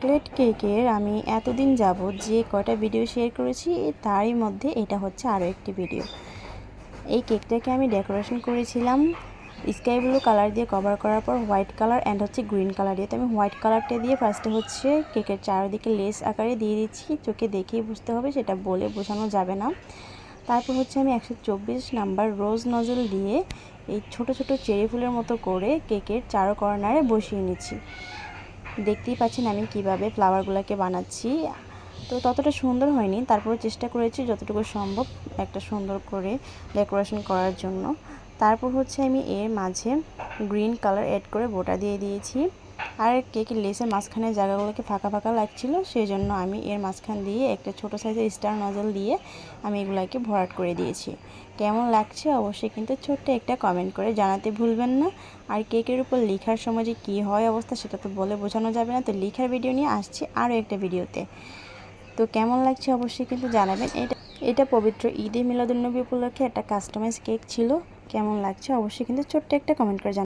Chocolate কেকের আমি এতদিন যাবত যে কয়টা ভিডিও শেয়ার করেছি তারই মধ্যে এটা হচ্ছে আরও একটি ভিডিও। এই কেকটাকে আমি ডেকোরেশন করেছিলাম স্কাই ব্লু কালার দিয়ে কভার করার পর হোয়াইট কালার অ্যান্ড হচ্ছে গ্রিন কালার দিয়ে। তো আমি হোয়াইট কালারটা দিয়ে ফার্স্টে হচ্ছে কেকের চারিদিকে লেস আকারে দিয়ে দিচ্ছি। চোখে দেখেই বুঝতে হবে, সেটা বলে বোঝানো যাবে না। তারপর হচ্ছে আমি 124 নাম্বার রোজ নজল দিয়ে এই ছোট ছোট চেরি ফুলের মতো করে কেকের চারো কর্নারে বসিয়ে নিচ্ছি। দেখতেই পাচ্ছেন আমি কিভাবে ফ্লাওয়ারগুলোকে বানাচ্ছি। তো ততটা সুন্দর হয়নি, তারপরে চেষ্টা করেছি যতটুকু সম্ভব একটা সুন্দর করে ডেকোরেশন করার জন্য। তারপর হচ্ছে আমি এর মাঝে গ্রিন কালার অ্যাড করে বোটা দিয়ে দিয়েছি। আর কেকের লেসের মাঝখানে জায়গাগুলোকে ফাঁকা ফাঁকা লাগছিল, সেই জন্য আমি এর মাঝখান দিয়ে একটা ছোটো সাইজের স্টার নজল দিয়ে আমি এগুলাকে ভরাট করে দিয়েছি। কেমন লাগছে অবশ্যই কিন্তু ছোট্ট একটা কমেন্ট করে জানাতে ভুলবেন না। আর কেকের উপর লেখার সময় যে কী হয় অবস্থা সেটা তো বলে বোঝানো যাবে না। তো লেখার ভিডিও নিয়ে আসছি আরও একটা ভিডিওতে। তো কেমন লাগছে অবশ্যই কিন্তু জানাবেন। এটা পবিত্র ঈদে মিলাদুন্নবী উপলক্ষে একটা কাস্টমাইজ কেক ছিল। কেমন লাগছে অবশ্যই কিন্তু ছোট্ট একটা কমেন্ট করে জানাবেন।